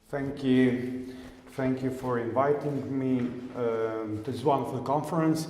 Thank you. Thank you for inviting me to this wonderful conference.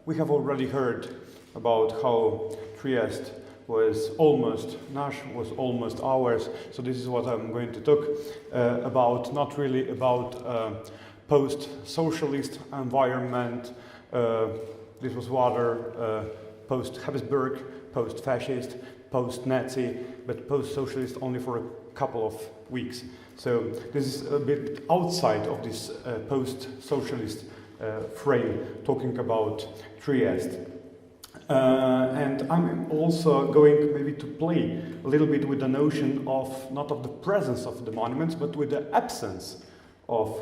We have already heard about how Trieste was almost ours. So this is what I'm going to talk about, not really about post-socialist environment. This was rather post-Habsburg, post-fascist, post-Nazi, but post-socialist only for a couple of weeks. So this is a bit outside of this post-socialist frame, talking about Trieste. And I'm also going maybe to play a little bit with the notion of, not of the presence of the monuments, but with the absence of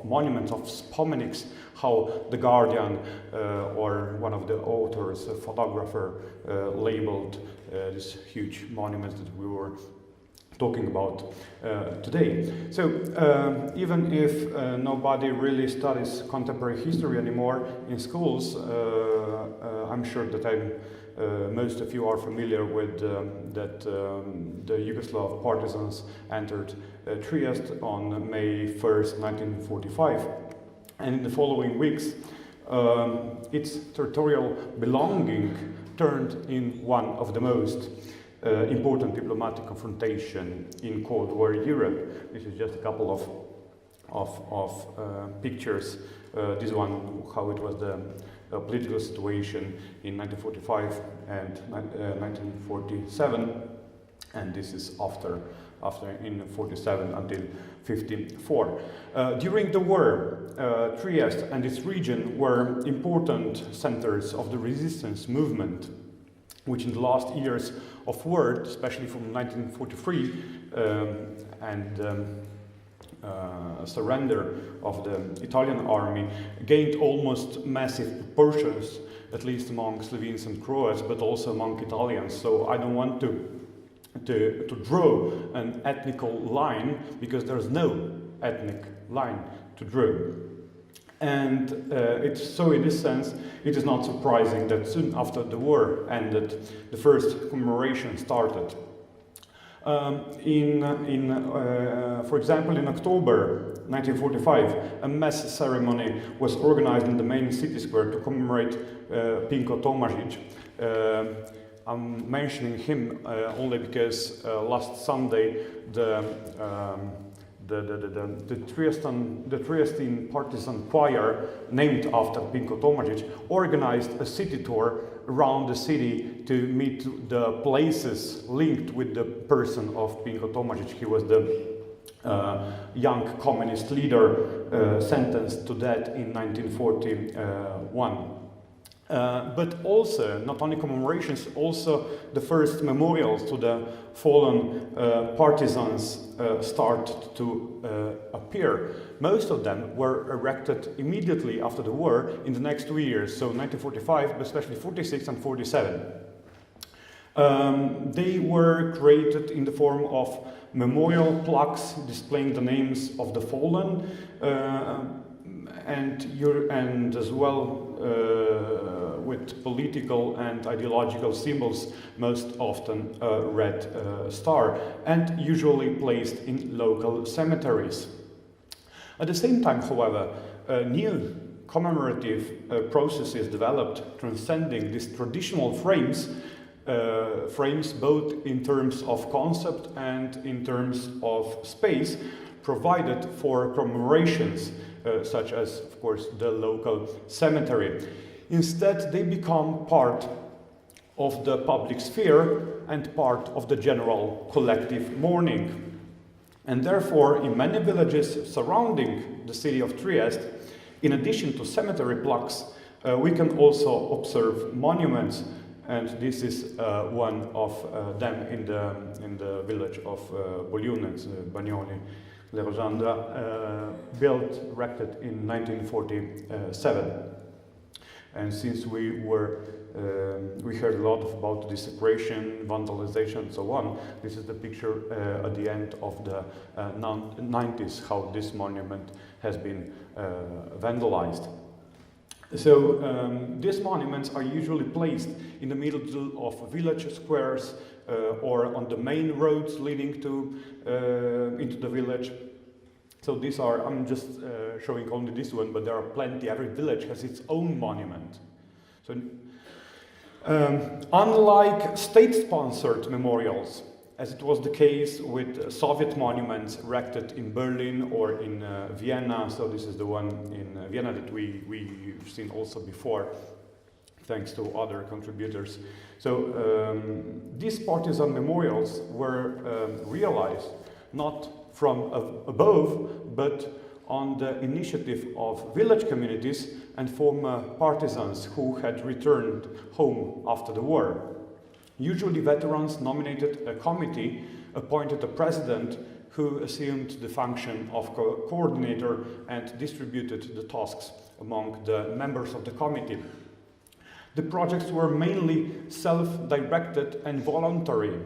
monuments, of spomenics, how The Guardian or one of the authors, a photographer, labeled these huge monuments that we were talking about today. So even if nobody really studies contemporary history anymore in schools, I'm sure that most of you are familiar with that the Yugoslav partisans entered Trieste on May 1st, 1945. And in the following weeks, its territorial belonging turned in one of the most important diplomatic confrontation in Cold War Europe. This is just a couple of pictures. This one, how it was the political situation in 1945 and 1947, and this is after in 47 until 54. During the war, Trieste and its region were important centers of the resistance movement, which in the last years of war, especially from 1943 and surrender of the Italian army, gained almost massive proportions, at least among Slovenes and Croats, but also among Italians. So I don't want to draw an ethnical line, because there's no ethnic line to draw. And so in this sense, it is not surprising that soon after the war ended, the first commemoration started. For example, in October 1945, a mass ceremony was organized in the main city square to commemorate Pinko Tomažić. I'm mentioning him only because last Sunday the Trieste Partisan choir, named after Pinko Tomažić, organized a city tour around the city to meet the places linked with the person of Pinko Tomažić. He was the young communist leader sentenced to death in 1941. But also, not only commemorations, also the first memorials to the fallen partisans started to appear. Most of them were erected immediately after the war in the next 2 years, so 1945, but especially 46 and 47. They were created in the form of memorial plaques displaying the names of the fallen, and as well with political and ideological symbols, most often a red star, and usually placed in local cemeteries. At the same time, however, new commemorative processes developed, transcending these traditional frames both in terms of concept and in terms of space, provided for commemorations, such as, of course, the local cemetery. Instead, they become part of the public sphere and part of the general collective mourning. And therefore, in many villages surrounding the city of Trieste, in addition to cemetery plaques, we can also observe monuments, and this is one of them in the village of Boljunec, Bagnoli. Lerojandra, erected in 1947. And since we heard a lot about desecration, vandalization, and so on, this is the picture at the end of the 90s, how this monument has been vandalized. So these monuments are usually placed in the middle of village squares or on the main roads leading to into the village. So these are, I'm just showing only this one, but there are plenty. Every village has its own monument. So unlike state-sponsored memorials, as it was the case with Soviet monuments erected in Berlin or in Vienna, so this is the one in Vienna that we've seen also before, thanks to other contributors. So these partisan memorials were realized not from above, but on the initiative of village communities and former partisans who had returned home after the war. Usually veterans nominated a committee, appointed a president who assumed the function of coordinator and distributed the tasks among the members of the committee. The projects were mainly self-directed and voluntary.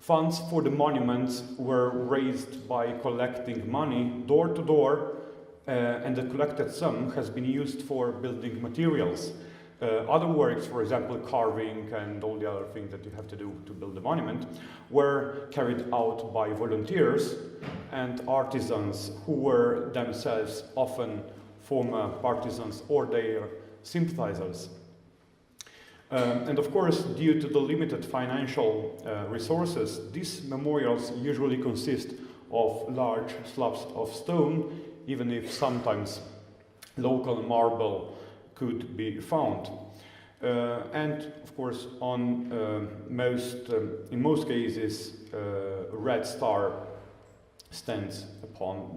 Funds for the monuments were raised by collecting money door to door, and the collected sum has been used for building materials. Other works, for example, carving and all the other things that you have to do to build a monument, were carried out by volunteers and artisans who were themselves often former partisans or their sympathizers. And of course, due to the limited financial resources, these memorials usually consist of large slabs of stone, even if sometimes local marble could be found. And of course, on in most cases, a red star stands upon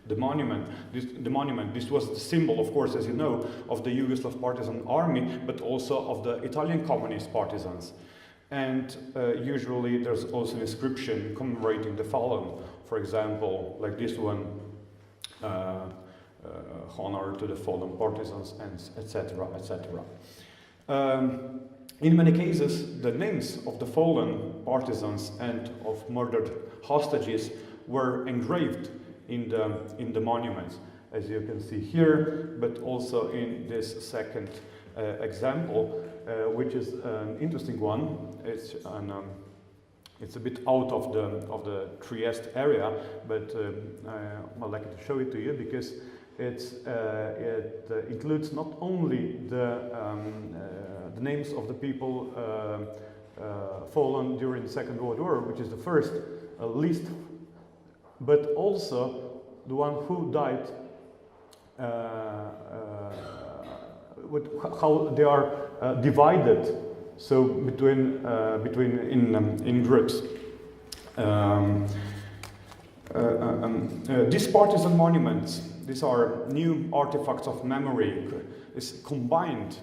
the monument. This was the symbol, of course, as you know, of the Yugoslav partisan army, but also of the Italian communist partisans. And usually there's also an inscription commemorating the fallen. For example, like this one, honor to the fallen partisans, and etc., etc. In many cases, the names of the fallen partisans and of murdered hostages were engraved in the monuments, as you can see here, but also in this second example, which is an interesting one. It's a bit out of the Trieste area, but I'd like to show it to you because it includes not only the names of the people fallen during the Second World War, which is the first list, but also the one who died, how they are divided, so between in groups. These partisan monuments, these are new artifacts of memory, is combined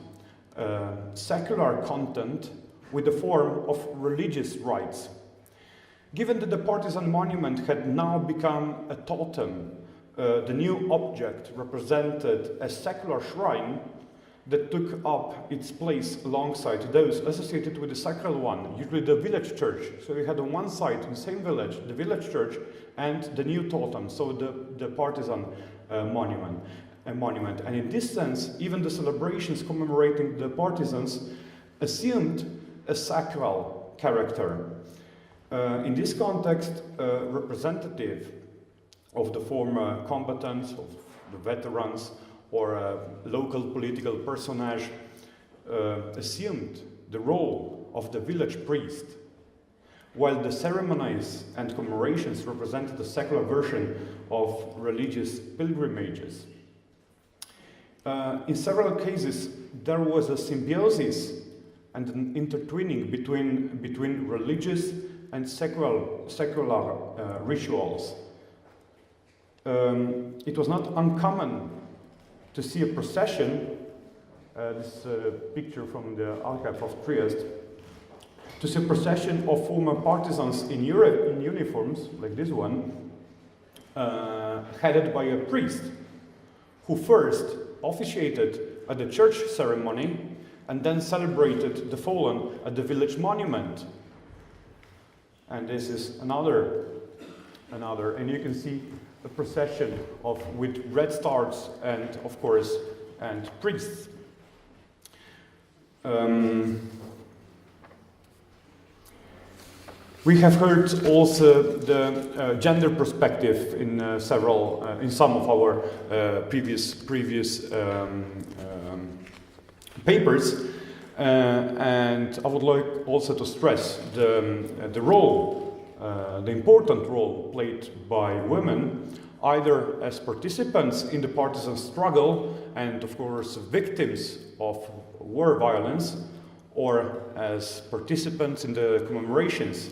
secular content with the form of religious rites. Given that the partisan monument had now become a totem, the new object represented a secular shrine that took up its place alongside those associated with the sacral one, usually the village church. So we had on one side, in the same village, the village church and the new totem, so the partisan monument. And in this sense, even the celebrations commemorating the partisans assumed a sacral character. In this context, a representative of the former combatants, of the veterans, or a local political personage assumed the role of the village priest, while the ceremonies and commemorations represented a secular version of religious pilgrimages. In several cases, there was a symbiosis and an intertwining between religious and secular rituals. It was not uncommon to see a procession, this picture from the archive of Trieste, to see a procession of former partisans in Europe in uniforms, like this one, headed by a priest, who first officiated at the church ceremony and then celebrated the fallen at the village monument. And this is another, and you can see a procession with red stars and, of course, and priests. We have heard also the gender perspective in in some of our previous papers, and I would like also to stress the role, the important role played by women, either as participants in the partisan struggle and, of course, victims of war violence, or as participants in the commemorations.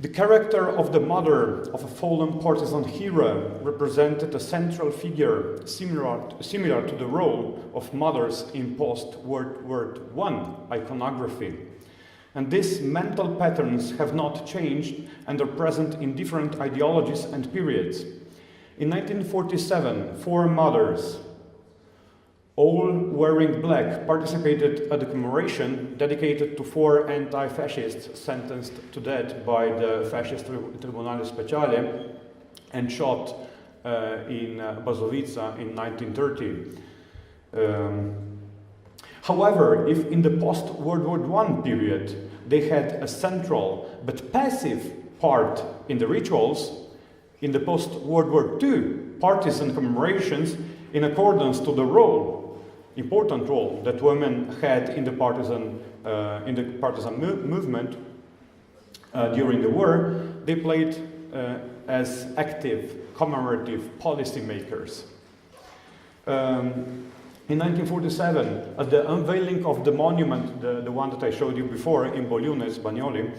The character of the mother of a fallen partisan hero represented a central figure similar to the role of mothers in post-World War I iconography. And these mental patterns have not changed and are present in different ideologies and periods. In 1947, 4 mothers, all wearing black, participated at the commemoration dedicated to 4 anti-fascists sentenced to death by the Fascist Tribunale Speciale and shot in Bazovica in 1930. However, if in the post-World War I period they had a central but passive part in the rituals, in the post-World War II partisan commemorations, in accordance to the important role that women had in the partisan movement during the war, they played as active commemorative policymakers. In 1947, at the unveiling of the monument, the one that I showed you before in Bologna, Bagnoli,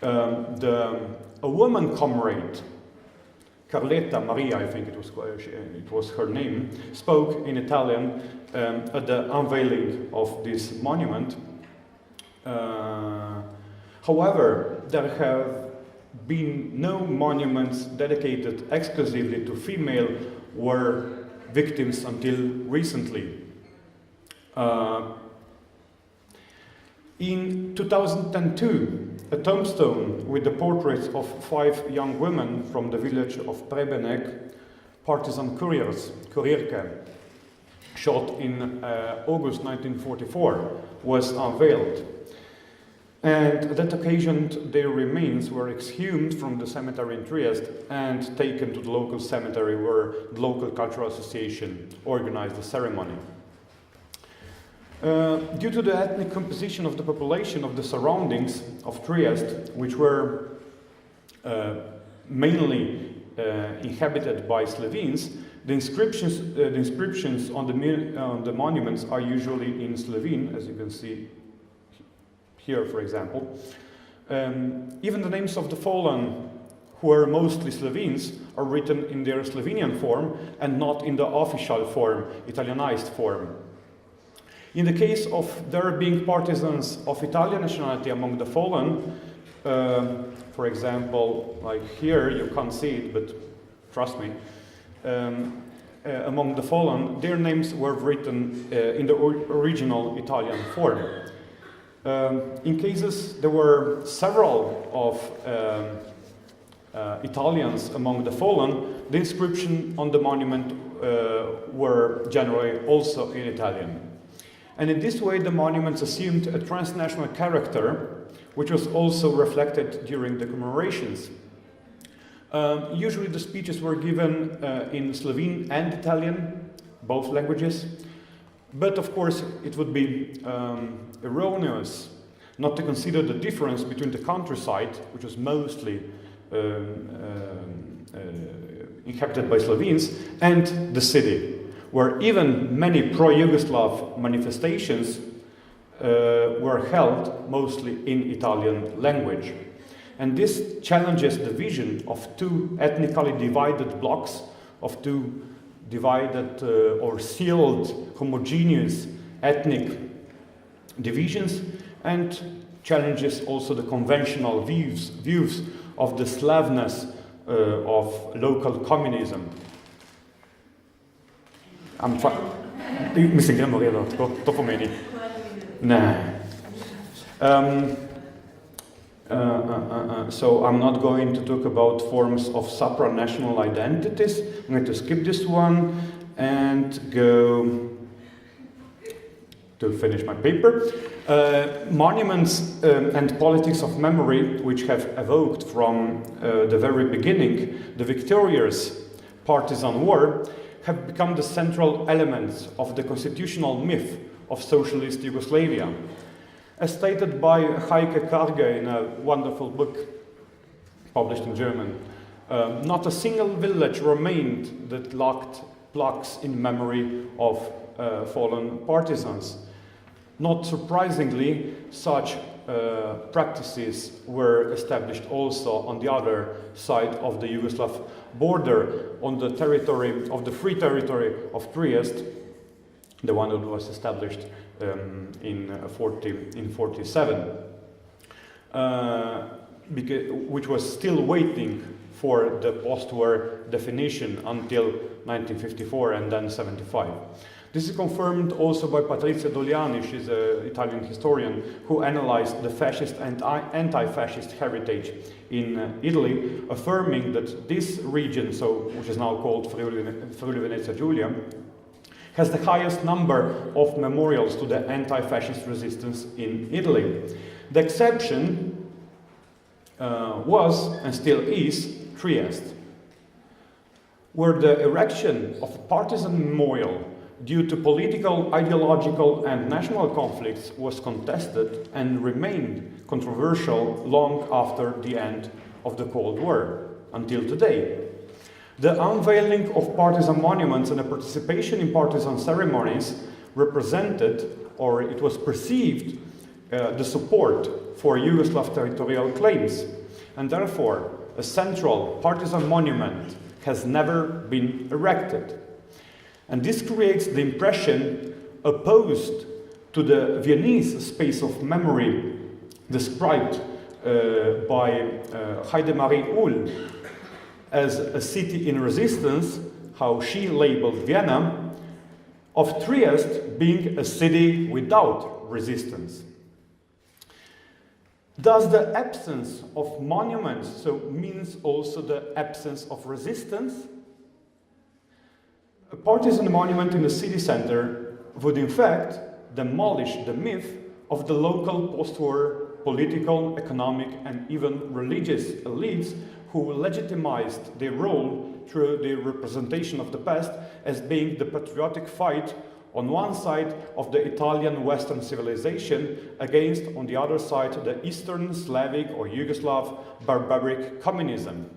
a woman comrade, Carletta Maria, I think it was her name, spoke in Italian at the unveiling of this monument. However, there have been no monuments dedicated exclusively to female war victims until recently. In 2002, a tombstone with the portraits of 5 young women from the village of Prebenek, partisan kurierke, shot in August 1944, was unveiled. And at that occasion, their remains were exhumed from the cemetery in Trieste and taken to the local cemetery where the local cultural association organized the ceremony. Due to the ethnic composition of the population of the surroundings of Trieste, which were mainly inhabited by Slovenes, the inscriptions on the monuments are usually in Slovene, as you can see here, for example. Even the names of the fallen, who are mostly Slovenes, are written in their Slovenian form and not in the official form, Italianized form. In the case of there being partisans of Italian nationality among the fallen, for example, like here, you can't see it, but trust me, among the fallen, their names were written in the original Italian form. In cases there were several of Italians among the fallen, the inscription on the monument were generally also in Italian. And in this way, the monuments assumed a transnational character, which was also reflected during the commemorations. Usually the speeches were given in Slovene and Italian, both languages. But of course, it would be erroneous not to consider the difference between the countryside, which was mostly inhabited by Slovenes, and the city, where even many pro-Yugoslav manifestations were held mostly in Italian language. And this challenges the vision of 2 ethnically divided blocks, of 2 divided or sealed homogeneous ethnic divisions, and challenges also the conventional views of the Slavness of local communism. Mislim, gremo redno, tako, to pomeni. Ne. So I'm not going to talk about forms of supranational identities. I'm going to skip this one and go to finish my paper. Monuments and politics of memory, which have evoked from the very beginning the victorious partisan war, have become the central elements of the constitutional myth of socialist Yugoslavia. As stated by Heike Karge in a wonderful book published in German, not a single village remained that lacked plaques in memory of fallen partisans. Not surprisingly, such practices were established also on the other side of the Yugoslav border, on the territory of the free territory of Trieste, the one that was established in 47, which was still waiting for the post-war definition until 1954 and then 75. This is confirmed also by Patrizia Doliani. She's an Italian historian who analyzed the fascist and anti-fascist heritage in Italy, affirming that this region, which is now called Friuli Venezia Giulia, has the highest number of memorials to the anti-fascist resistance in Italy. The exception was, and still is, Trieste, where the erection of a partisan memorial due to political, ideological and national conflicts was contested and remained controversial long after the end of the Cold War, until today. The unveiling of partisan monuments and the participation in partisan ceremonies represented, or it was perceived, the support for Yugoslav territorial claims, and therefore a central partisan monument has never been erected. And this creates the impression opposed to the Viennese space of memory described by Heidemarie Uhl as a city in resistance, how she labeled Vienna, of Trieste being a city without resistance. Does the absence of monuments means also the absence of resistance? A partisan monument in the city center would in fact demolish the myth of the local post-war political, economic and even religious elites who legitimized their role through the representation of the past as being the patriotic fight on one side of the Italian Western civilization against, on the other side, the Eastern Slavic or Yugoslav barbaric communism.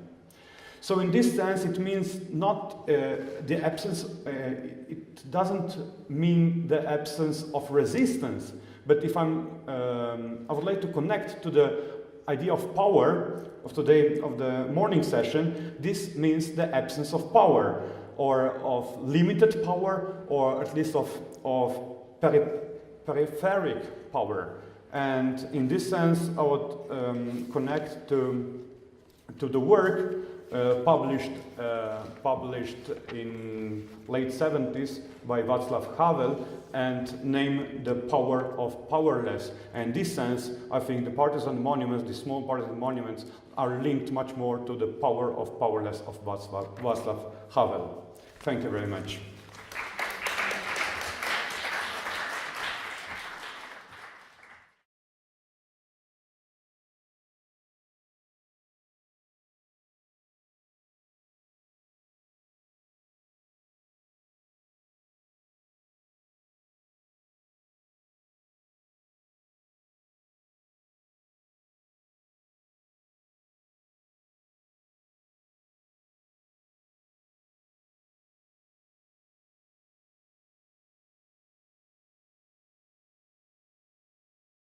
So in this sense, it means not the absence, it doesn't mean the absence of resistance, but if I would like to connect to the idea of power of today, of the morning session, this means the absence of power, or of limited power, or at least of peripheric power. And in this sense, I would connect to the work published in late 70s by Václav Havel and named The Power of Powerless. And in this sense, I think the partisan monuments, the small partisan monuments, are linked much more to the power of powerless of Václav Havel. Thank you very much.